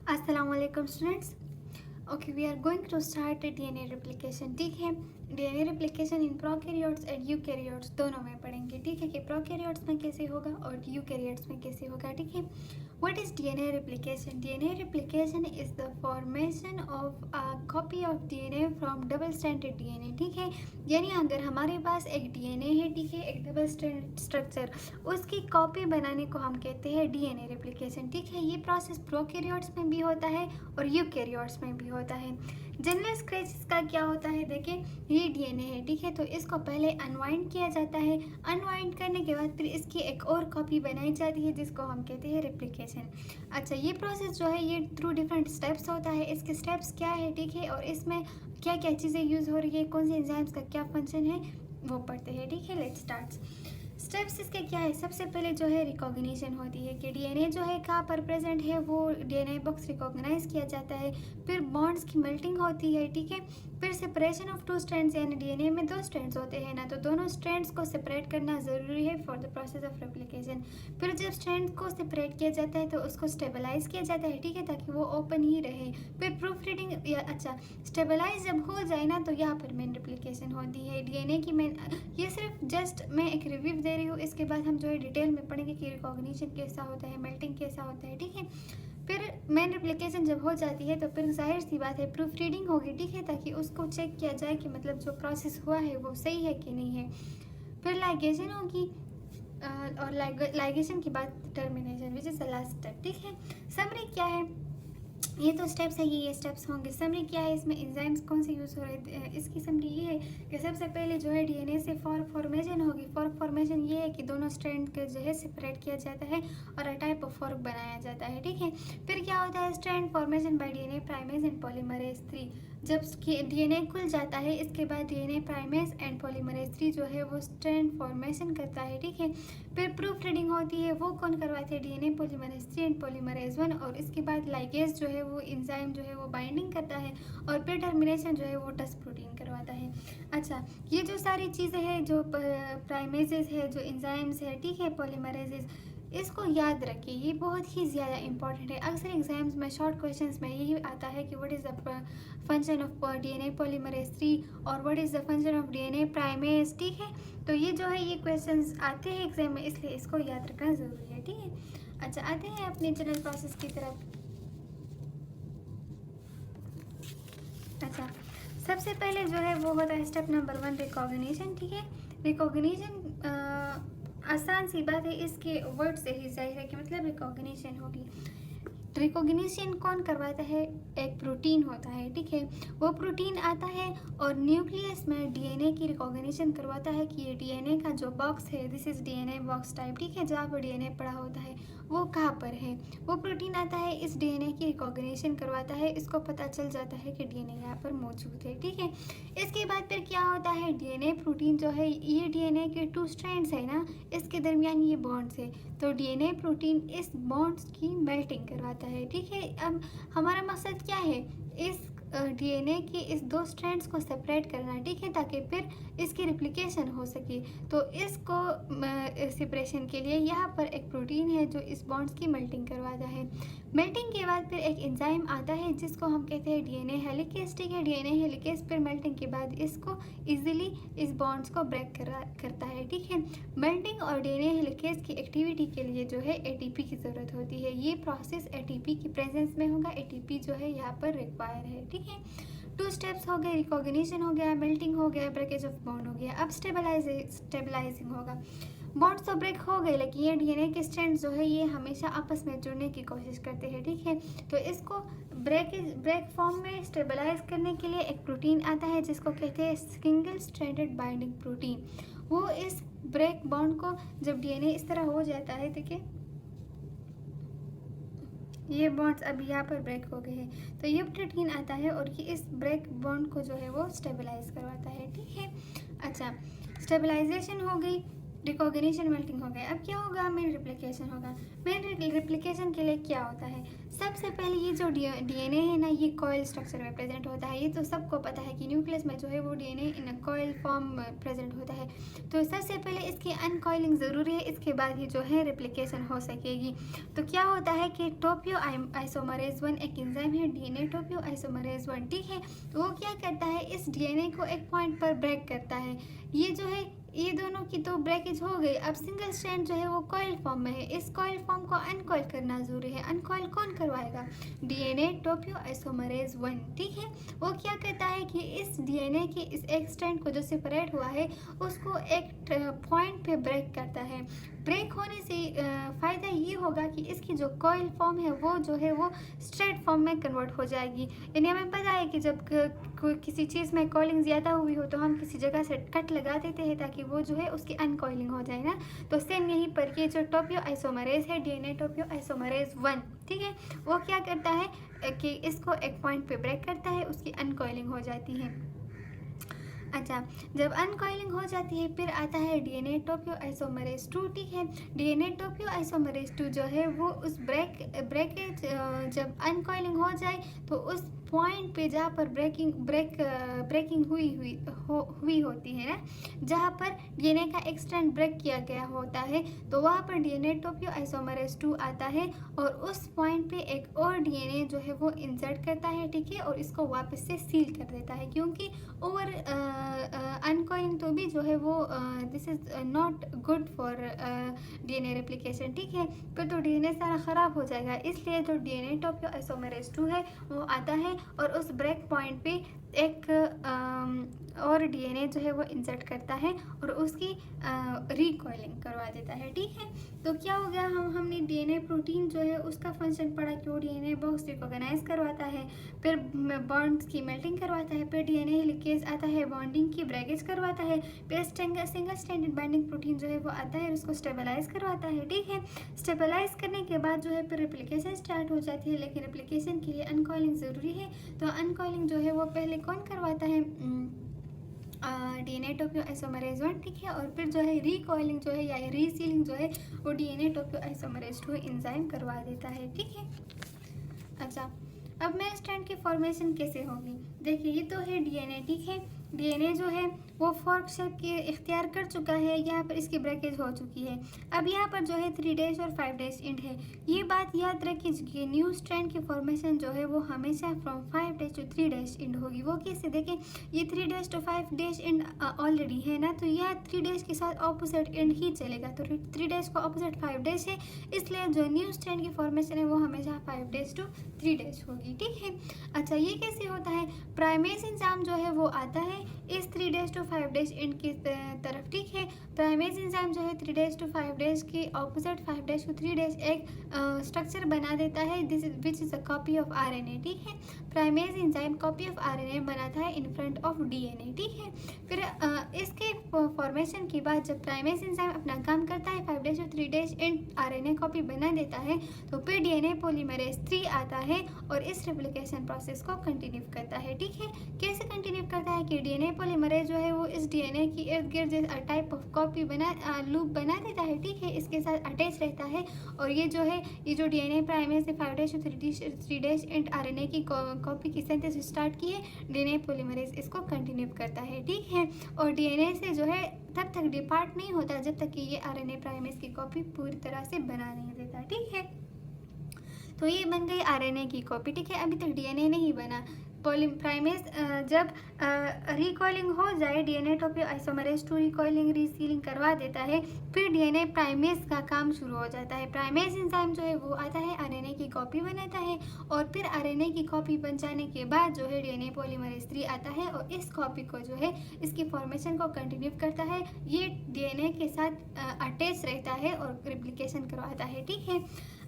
Assalamualaikum students. Okay, we are going to start a DNA replication. ठीक है, DNA replication in prokaryotes and eukaryotes दोनों में पढ़ेंगे. ठीक है कि prokaryotes में कैसे होगा और eukaryotes में कैसे होगा. ठीक है. What is DNA replication? DNA replication is the formation of a copy of DNA from double-stranded DNA. ठीक है, यानी अगर हमारे पास एक DNA है, ठीक है, एक डबल स्ट्रैंडेड स्ट्रक्चर, उसकी कॉपी बनाने को हम कहते हैं DNA replication. ठीक है, ये प्रोसेस प्रोकैरियोट्स में भी होता है और यूकैरियोट्स में भी होता है. जनरल स्ट्रक्चर का क्या होता है, देखिए ये डीएनए है, ठीक है, तो इसको पहले अनवाइंड किया जाता है. अनवाइंड करने के बाद फिर इसकी एक और कॉपी बनाई जाती है जिसको हम कहते हैं रेप्लिकेशन. अच्छा, ये प्रोसेस जो है ये थ्रू डिफरेंट स्टेप्स होता है. इसके स्टेप्स क्या है, ठीक है, और इसमें क्या क्या चीज़ें यूज़ हो रही है, कौन सी एंजाइम्स का क्या फंक्शन है, वो पढ़ते हैं. ठीक है, लेट्स स्टार्ट. स्टेप्स इसके क्या है. सबसे पहले जो है रिकॉग्निशन होती है कि डीएनए जो है कहाँ पर प्रेजेंट है, वो डीएनए बॉक्स रिकॉग्नाइज किया जाता है. फिर बॉन्ड्स की मेल्टिंग होती है, ठीक है. फिर सेपरेशन ऑफ टू स्ट्रैंड्स, यानी डीएनए में दो स्ट्रैंड्स होते हैं ना, तो दोनों स्ट्रैंड्स को सेपरेट करना ज़रूरी है for the process of replication. फिर जब स्ट्रैंड्स को सेपरेट किया जाता है तो उसको स्टेबलाइज किया जाता है, ठीक है, ताकि वो ओपन ही रहे. फिर प्रूफ रीडिंग, अच्छा, स्टेबलाइज जब हो जाए ना तो यहाँ पर मेन रेप्लिकेशन होती है डीएनए की. मेन, ये सिर्फ जस्ट मैं एक रिव्यू दे रही हूँ. इसके बाद हम जो है डिटेल में पढ़ेंगे कि रिकॉग्निशन कैसा होता है, मेल्टिंग कैसा होता है. ठीक है, फिर मेन रेप्लिकेशन जब हो जाती है तो फिर जाहिर सी बात है प्रूफ रीडिंग होगी, ठीक है, ताकि उसको चेक किया जाए कि मतलब जो प्रोसेस हुआ है वो सही है कि नहीं है. फिर लाइगेशन होगी और लाइगेशन के बाद termination which is the last step. ठीक है, समरी क्या है, ये तो स्टेप्स है, ये स्टेप्स होंगे. समरी क्या है, इसमें एंजाइम्स कौन से यूज़ हो रहे हैं, इसकी समरी ये है कि सबसे पहले जो है डीएनए से फॉर्मेशन होगी. फॉर्मेशन ये है कि दोनों स्ट्रैंड के जो है सेपरेट किया जाता है और अ टाइप ऑफ फॉर्क बनाया जाता है. ठीक है, फिर क्या होता है, strand formation by DNA primase and polymerase 3. जब डीएनए खुल जाता है इसके बाद डीएनए प्राइमेज एंड पॉलीमरेज 3 जो है वो स्ट्रैंड फॉर्मेशन करता है. ठीक है, फिर प्रूफ रीडिंग होती है, वो कौन करवाते हैं, डीएनए पॉलीमरेज 3 एंड पॉलीमरेज 1. और इसके बाद लाइगेज जो है वो एंजाइम जो है वो बाइंडिंग करता है और फिर टर्मिनेशन जो है वो टस प्रोटीन करवाता है. अच्छा, ये जो सारी चीज़ें हैं, जो प्राइमेजेस है, जो एंजाइम्स है, ठीक है, पॉलीमरेजेस, इसको याद रखिए, ये बहुत ही ज़्यादा इंपॉर्टेंट है. अक्सर एग्जाम्स में शॉर्ट क्वेश्चंस में यही आता है कि what is the function of DNA polymerase 3 और what is the function of DNA primase. ठीक है, तो ये जो है ये क्वेश्चंस आते हैं एग्जाम में, इसलिए इसको याद रखना ज़रूरी है. ठीक है, अच्छा, आते हैं अपने जनरल प्रोसेस की तरफ. अच्छा, सबसे पहले जो है वो होता है स्टेप नंबर 1 रिकॉग्निशन. ठीक है, रिकॉग्निशन आसान सी बात है, इसके वर्ड से ही जाहिर है कि मतलब रिकॉग्निशन होगी. रिकॉग्निशन कौन करवाता है, एक प्रोटीन होता है. ठीक है, वो प्रोटीन आता है और न्यूक्लियस में डीएनए की रिकॉग्निशन करवाता है कि ये डीएनए का जो बॉक्स है, this is DNA box type. ठीक है, जहाँ पर डीएनए पड़ा होता है वो कहाँ पर है, वो प्रोटीन आता है, इस डीएनए की रिकॉग्निशन करवाता है, इसको पता चल जाता है कि डीएनए यहाँ पर मौजूद है. ठीक है, इसके बाद फिर क्या होता है, डीएनए प्रोटीन जो है, ये डीएनए के 2 स्ट्रैंड्स है ना, इसके दरमियान ये बॉन्ड्स है, तो डीएनए प्रोटीन इस बॉन्ड्स की मेल्टिंग करवाता है. ठीक है, अब हमारा मकसद क्या है, इस डीएनए के इस 2 स्ट्रैंड्स को सेपरेट करना. ठीक है, ताकि फिर इसकी रिप्लिकेशन हो सके. तो इसको सेपरेशन के लिए यहाँ पर एक प्रोटीन है जो इस बॉन्ड्स की मेल्टिंग करवाता है. मेल्टिंग के बाद फिर एक एंजाइम आता है जिसको हम कहते हैं डीएनए हेलिकेज. ठीक है, डीएनए हेलिकेज फिर मेल्टिंग के बाद इसको इजीली इस बॉन्ड्स को ब्रेक करता है. ठीक है, मेल्टिंग और डीएनए हेलिकेज की एक्टिविटी के लिए जो है एटीपी की ज़रूरत होती है. ये प्रोसेस एटीपी की प्रेजेंस में होगा, एटीपी जो है यहाँ पर रिक्वायर है. ठीक है, 2 स्टेप्स हो गए, रिकॉग्निशन हो गया, मेल्टिंग हो गया, ब्रेकेज ऑफ बॉन्ड हो गया. अब स्टेबलाइजिंग होगा. बॉन्ड्स तो ब्रेक हो गए, लेकिन ये डीएनए के स्ट्रैंड्स जो है ये हमेशा आपस में जुड़ने की कोशिश करते हैं. ठीक है, तो इसको ब्रेक फॉर्म में स्टेबलाइज करने के लिए एक प्रोटीन आता है जिसको कहते हैं सिंगल स्ट्रैंडेड बाइंडिंग प्रोटीन. वो इस ब्रेक बॉन्ड को, जब डीएनए इस तरह हो जाता है, देखिए ये बॉन्ड्स अभी यहाँ पर ब्रेक हो गए हैं, तो ये प्रोटीन आता है और ये इस ब्रेक बॉन्ड को जो है वो स्टेबलाइज करवाता है. ठीक है, अच्छा, स्टेबलाइजेशन हो गई. रिकॉग्निशन मेल्टिंग हो गया। अब क्या होगा, मेन रिप्लिकेशन होगा। मेन रिप्लिकेशन के लिए क्या होता है, सबसे पहले ये जो डीएनए है ना, ये कॉइल स्ट्रक्चर में प्रेजेंट होता है। ये तो सबको पता है कि न्यूक्लियस में जो है वो डीएनए इन कॉइल फॉर्म में प्रेजेंट होता है। तो सबसे पहले इसकी अनकॉइलिंग ज़रूरी है, इसके बाद ही जो है रिप्लिकेशन हो सकेगी। तो क्या होता है कि टोपियो आइसोमरेज 1 एक एंजाइम है, डीएनए टोपियो आइसोमरेज 1, ठीक है। तो वो क्या करता है, इस डीएनए को एक पॉइंट पर ब्रेक करता है। ये जो है, ये दोनों की तो ब्रेकेज हो गई। अब सिंगल स्ट्रैंड जो है वो कॉइल फॉर्म में है, इस कॉइल फॉर्म को अनकॉइल करना जरूरी है। अनकॉइल कौन करवाएगा, डीएनए टोपियो आइसोमरेज 1, ठीक है। वो क्या कहता है कि इस डीएनए के इस एक स्ट्रैंड को जो सेपरेट हुआ है उसको एक पॉइंट पे ब्रेक करता है। ब्रेक होने से फ़ायदा ये होगा कि इसकी जो कॉइल फॉर्म है वो जो है वो स्ट्रेट फॉर्म में कन्वर्ट हो जाएगी। यानी हमें पता है कि जब कोई किसी चीज़ में कॉइलिंग ज़्यादा हुई हो तो हम किसी जगह से कट लगा देते हैं ताकि वो जो है उसकी अनकॉइलिंग हो जाए ना। तो सेम यहीं पर ये जो टोपियो आइसोमरेज है, डीएनए टोपियो आइसोमरेज 1, ठीक है, वो क्या करता है कि इसको एक पॉइंट पे ब्रेक करता है, उसकी अनकॉइलिंग हो जाती है। अच्छा, जब अनकॉइलिंग हो जाती है फिर आता है डीएनए टोपियो आइसोमरेज 2, ठीक है। डीएनए टोपियो आइसोमरेज 2 जो है वो उस ब्रेकेज जब अनकॉइलिंग हो जाए तो उस पॉइंट पे जहाँ पर ब्रेकिंग हुई होती है ना, जहाँ पर डीएनए का एक स्ट्रैंड ब्रेक किया गया होता है, तो वहाँ पर डीएनए टोपियो आइसोमरेज 2 आता है और उस पॉइंट पे एक और डीएनए जो है वो इंसर्ट करता है, ठीक है, और इसको वापस से सील कर देता है। क्योंकि ओवर अनकॉइलिंग तो भी जो है वो this is not good for DNA replication, ठीक है। फिर तो डीएनए सारा ख़राब हो जाएगा। इसलिए जो डीएनए टोपियो आइसोमरेज 2 है वो आता है और उस ब्रेक पॉइंट पे एक और डीएनए जो है वो इंसर्ट करता है और उसकी रिकॉइलिंग करवा देता है, ठीक है। तो क्या हो गया, हमने डीएनए प्रोटीन जो है उसका फंक्शन पढ़ा कि वो डीएनए बॉक्स रिकॉग्नाइज करवाता है, फिर बॉन्ड्स की मेल्टिंग करवाता है, फिर डीएनए हेलिकेज आता है, बॉन्डिंग की ब्रेकेज करवाता है, फिर सिंगल स्ट्रैंडेड बाइंडिंग प्रोटीन जो है वो आता है और उसको स्टेबलाइज करवाता है, ठीक है। स्टेबलाइज करने के बाद जो है फिर रेप्लिकेशन स्टार्ट हो जाती है, लेकिन रेप्लिकेशन के लिए अनकॉइलिंग ज़रूरी है। तो अनकॉइलिंग जो है वो पहले कौन करवाता है, डीएनए टोपियो आइसोमरेज 1, ठीक है, और फिर जो है रिकॉइलिंग जो है या रीसीलिंग जो है वो डीएनए टोपियो आइसोमरेज 2 एंजाइम करवा देता है, ठीक है। अच्छा, अब मेन स्ट्रैंड की फॉर्मेशन कैसे होगी, देखिए ये तो है डीएनए, ठीक है। डीएनए जो है वो फॉर्क शेप के इख्तियार कर चुका है, यहाँ पर इसकी ब्रेकेज हो चुकी है। अब यहाँ पर जो है 3' और 5' एंड है। ये बात याद रखिए, न्यू स्ट्रैंड की फॉर्मेशन जो है वो हमेशा फ्रॉम 5' to 3' एंड होगी। वो कैसे, देखें ये 3' to 5' एंड ऑलरेडी है ना, तो यह 3' के साथ ऑपोजिट एंड ही चलेगा। तो 3' को ऑपोजिट 5' है, इसलिए जो न्यू स्ट्रैंड की फॉर्मेशन है वो हमेशा 5' to 3' होगी, ठीक है। अच्छा, ये कैसे होता है, प्राइमेज एंजाइम जो है वो आता है इस 3' to 5' एंड की तरफ, ठीक है। प्राइमेज एंजाइम जो है 3' to 5' की ऑपोजिट 5' to 3' एक स्ट्रक्चर बना देता है, this is which is a copy of RNA, ठीक है। Primase enzyme copy of RNA बनाता है इन फ्रंट ऑफ डीएनए, ठीक है। फिर इसके फॉर्मेशन के बाद जब प्राइमेज एंजाइम अपना काम करता है 5' to 3' एंड आरएनए कॉपी बना देता है, तो फिर डीएनए पॉलीमरेज 3 आता है और इस रेप्लिकेशन प्रोसेस को कंटिन्यू करता है, ठीक है। कैसे कंटिन्यू करता है कि डीएनए पॉलीमरेज जो है वो इस डीएनए की इर्द गिर्द टाइप ऑफ कॉपी लूप बना देता है, ठीक है, इसके साथ अटैच रहता है। और ये जो है, ये जो डीएनए प्राइमेज से 5' to 3' एंड आरएनए की कॉपी की सिंथेसिस स्टार्ट की है, डीएनए पॉलीमरेज इसको कंटिन्यू करता है, ठीक है। और डीएनए से जो है तब तक डिपार्ट नहीं होता जब तक कि ये आरएनए प्राइमेज की कॉपी पूरी तरह से बना नहीं देता, ठीक है। तो ये बन गई आरएनए की कॉपी, ठीक है। अभी तक डीएनए नहीं बना। प्राइमेज जब रिकॉइलिंग हो जाए, डीएनए टोपियो आइसोमरेज 2 रिकॉइलिंग रीसीलिंग करवा देता है, फिर डीएनए प्राइमेज का काम शुरू हो जाता है। प्राइमेज एंजाइम जो है वो आता है, आरएनए की कॉपी बनाता है और फिर आरएनए की कॉपी बन जाने के बाद जो है डीएनए पॉलीमरेज 3 आता है और इस कॉपी को जो है इसकी फॉर्मेशन को कंटिन्यू करता है। ये डीएनए के साथ अटैच रहता है और रिप्लिकेशन करवाता है, ठीक है।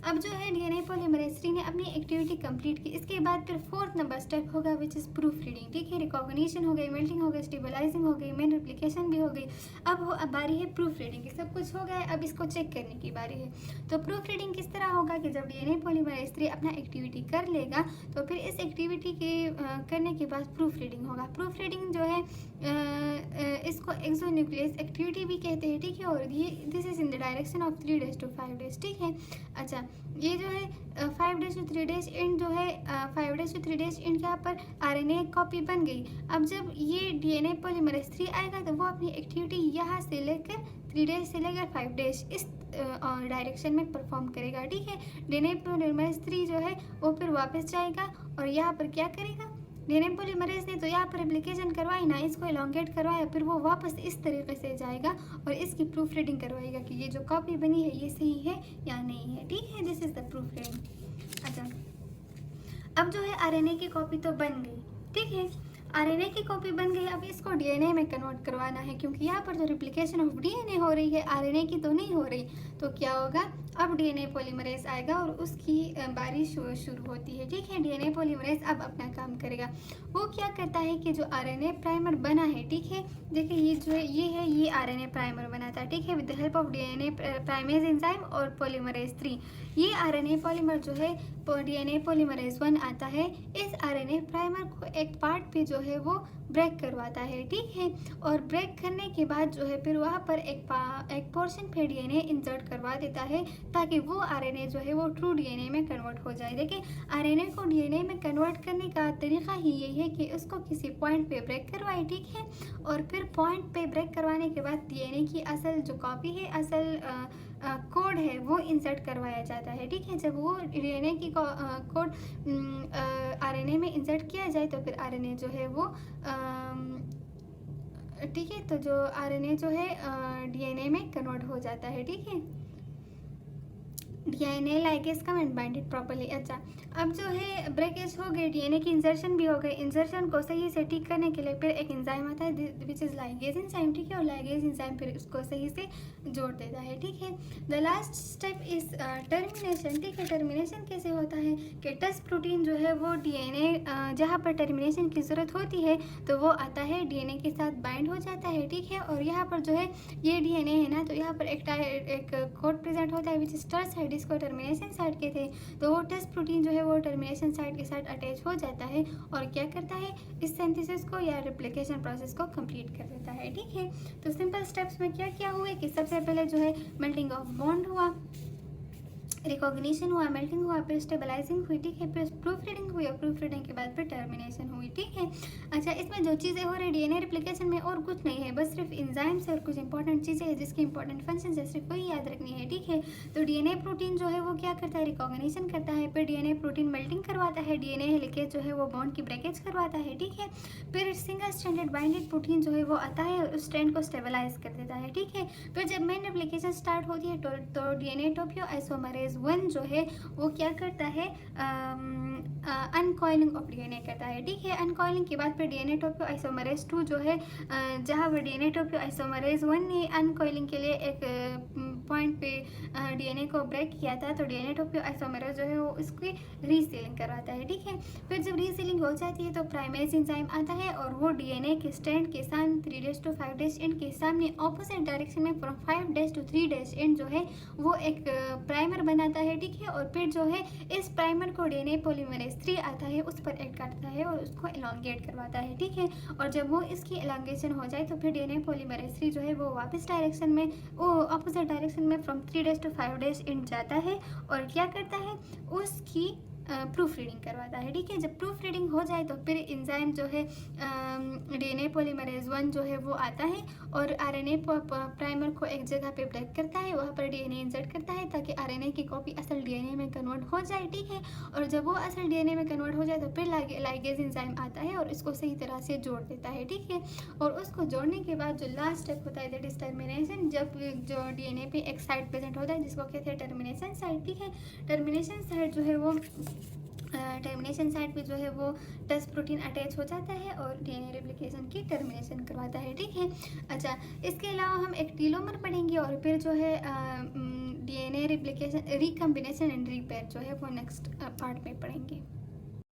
अब जो है डीएनए पॉलीमरेज 3 ने अपनी एक्टिविटी कंप्लीट की। इसके बाद फिर 4th नंबर स्टेप होगा विच इज़ प्रूफ रीडिंग, ठीक है। रिकॉग्निशन हो गई, मेल्टिंग हो गई, स्टेबलाइजिंग हो गई, मेन रिप्लिकेशन भी हो गई। अब बारी है प्रूफ रीडिंग की। सब कुछ हो गया है, अब इसको चेक करने की बारी है। तो प्रूफ रीडिंग किस तरह होगा कि जब डीएनए पॉलीमरेज 3 अपना एक्टिविटी कर लेगा तो फिर इस एक्टिविटी के करने के बाद प्रूफ रीडिंग होगा। प्रूफ रीडिंग जो है इसको एक्सोन्यूक्लियस एक्टिविटी भी कहते हैं, ठीक है। और ये this is in the direction of 3 days to 5 days, ठीक है। अच्छा, ये जो है 5 days to 3 days एंड जो है 5 days to 3 days एंड के यहाँ पर आरएनए कॉपी बन गई। अब जब ये डीएनए पॉलीमरेज 3 आएगा तो वो अपनी एक्टिविटी यहाँ से लेकर 3 days से लेकर 5 days इस डायरेक्शन में परफॉर्म करेगा, ठीक है। डीएनए पॉलीमरेज 3 जो है वो फिर वापस जाएगा और यहाँ पर क्या करेगा, डीएनए पॉलीमरेज ने तो यहाँ पर एप्लीकेशन करवाई ना, इसको एलोंगेट करवाया, फिर वो वापस इस तरीके से जाएगा और इसकी प्रूफ रीडिंग करवाएगा कि ये जो कॉपी बनी है ये सही है या नहीं है, ठीक है। This is the proof reading. अच्छा, अब जो है आरएनए की कॉपी तो बन गई, ठीक है। आरएनए की कॉपी बन गई, अब इसको डीएनए में कन्वर्ट करवाना है क्योंकि यहाँ पर जो रिप्लिकेशन ऑफ डीएनए हो रही है आरएनए की तो नहीं हो रही। तो क्या होगा, अब डीएनए पॉलीमरेज आएगा और उसकी बारी शुरू होती है, ठीक है। डीएनए पॉलीमरेज अब अपना काम करेगा। वो क्या करता है कि जो आरएनए प्राइमर बना है, ठीक है, देखिए ये जो है ये आरएनए प्राइमर बना था, ठीक है, with the help of DNA primase enzyme और पॉलीमरेज 3। ये आरएनए पॉलीमर जो है डीएनए पॉलीमरेज 1 आता है, इस आरएनए प्राइमर को एक पार्ट पे जो है वो ब्रेक करवाता है, ठीक है। और ब्रेक करने के बाद जो है फिर वहाँ पर एक पोर्शन पे डीएनए इंसर्ट करवा देता है ताकि वो आरएनए जो है वो ट्रू डीएनए में कन्वर्ट हो जाए। देखिए, आरएनए को डीएनए में कन्वर्ट करने का तरीका ही यही है कि उसको किसी पॉइंट पे ब्रेक करवाए, ठीक है। और फिर पॉइंट पे ब्रेक करवाने के बाद डीएनए की असल जो कॉपी है, असल कोड है, वो इंसर्ट करवाया जाता है, ठीक है। जब वो डीएनए की कोड आरएनए में इंसर्ट किया जाए तो फिर आरएनए जो है वो ठीक है, तो जो आरएनए जो है डीएनए में कन्वर्ट हो जाता है, ठीक है। DNA ligase come and bind it properly. अच्छा, अब जो है ब्रेकेज हो गई, डीएनए की इंसर्शन भी हो गई। इंसर्शन को सही से ठीक करने के लिए फिर एक एंजाइम आता है विच इज लाइगेज एंजाइम, ठीक है। और लाइगेज एंजाइम फिर उसको सही से जोड़ देता है, ठीक है। The last step is termination, ठीक है। टर्मिनेशन कैसे होता है कि टस प्रोटीन जो है वो डीएनए जहाँ पर टर्मिनेशन की ज़रूरत होती है तो वो आता है, डीएनए के साथ बाइंड हो जाता है, ठीक है। और यहाँ पर जो है ये डीएनए है ना, तो यहाँ पर एक कोड प्रेजेंट होता है विच इज टस साइड, इसको टर्मिनेशन साइड के थे, तो वो टस प्रोटीन जो है वो टर्मिनेशन साइड के साथ अटैच हो जाता है और क्या करता है, इस सिंथेसिस को या रेप्लिकेशन प्रोसेस को कंप्लीट कर देता है, ठीक है। तो सिंपल स्टेप्स में क्या क्या हुए कि सबसे पहले जो है मेल्टिंग ऑफ बॉन्ड हुआ, रिकॉग्निशन हुआ, मेल्टिंग हुआ, फिर स्टेबलाइजिंग हुई, ठीक है। फिर प्रूफ रीडिंग हुई और प्रूफ रीडिंग के बाद फिर टर्मिनेशन हुई, ठीक है। अच्छा, इसमें जो चीज़ें हो रही डीएनए रिप्लिकेशन में और कुछ नहीं है, बस सिर्फ एंजाइम्स और कुछ इंपॉर्टेंट चीज़ें हैं जिसकी इंपॉर्टेंट फंक्शन है, सिर्फ वही याद रखनी है, ठीक है। तो डीएनए प्रोटीन जो है वो क्या करता है, रिकॉग्निशन करता है, फिर डीएनए प्रोटीन मेल्टिंग करवाता है, डीएनए हेलिकेज जो है वो बॉन्ड की ब्रेकेज करवाता है, ठीक है। फिर सिंगल स्ट्रैंडेड बाइंडेड प्रोटीन जो है वो आता है और उस स्ट्रैंड को स्टेबलाइज कर देता है, ठीक है। फिर जब मेन रिप्लिकेशन स्टार्ट होती है तो डीएनए टोपियो आइसोमरेज 1 जो है वो क्या करता है, अनकॉइलिंग ऑफ डीएनए करता है, ठीक है। अनकॉइलिंग के बाद फिर डीएनए टोपियो आइसोमरेज 2 जो है जहाँ पर डीएनए टोपियो आइसोमरेज 1 ने अनकॉइलिंग के लिए एक पॉइंट पे डीएनए को ब्रेक किया था, तो डीएनए टोपियो आइसोमरेज जो है वो उसकी रीसीलिंग करवाता है, ठीक है। फिर जब रीसीलिंग हो जाती है तो प्राइमेज एंजाइम आता है और वो डीएनए के स्ट्रैंड के साथ 3 days to 5 days एंड के सामने ऑपोजिट डायरेक्शन में from 5 days to 3 days and जो है वो एक प्राइमर बनाता है, ठीक है। और फिर जो है इस प्राइमर को डीएनए पॉलीमरेज 3 आता है उस पर एक्ट करता है और उसको एलोंगेट करवाता है, ठीक है। और जब वो इसकी एलोंगेशन हो जाए तो फिर डीएनए पॉलीमरेज 3 जो है वो वापस डायरेक्शन में, वो ऑपोजिट डायरेक्शन में from 3 days to 5 days and जाता है और क्या करता है, उसकी प्रूफ रीडिंग करवाता है, ठीक है। जब प्रूफ रीडिंग हो जाए तो फिर एंजाइम जो है डीएनए पॉलीमरेज 1 जो है वो आता है और आरएनए प्राइमर को एक जगह पे ब्रेक करता है, वहाँ पर डीएनए इंसर्ट करता है ताकि आरएनए की कॉपी असल डीएनए में कन्वर्ट हो जाए, ठीक है। और जब वो असल डीएनए में कन्वर्ट हो जाए तो फिर लाइगेज एंजाइम आता है और इसको सही तरह से जोड़ देता है, ठीक है। और उसको जोड़ने के बाद जो लास्ट स्टेप होता है दैट इज टर्मिनेशन, जब जो डीएनए पे एक साइड प्रेजेंट होता है जिसको कहते हैं टर्मिनेशन साइड, ठीक है। टर्मिनेशन साइड जो है वो टर्मिनेशन साइट पे जो है वो 10 प्रोटीन अटैच हो जाता है और डीएनए रेप्लिकेशन की टर्मिनेशन करवाता है, ठीक है। अच्छा, इसके अलावा हम एक टीलोमर पढ़ेंगे और फिर जो है DNA replication, recombination and repair जो है वो नेक्स्ट पार्ट में पढ़ेंगे।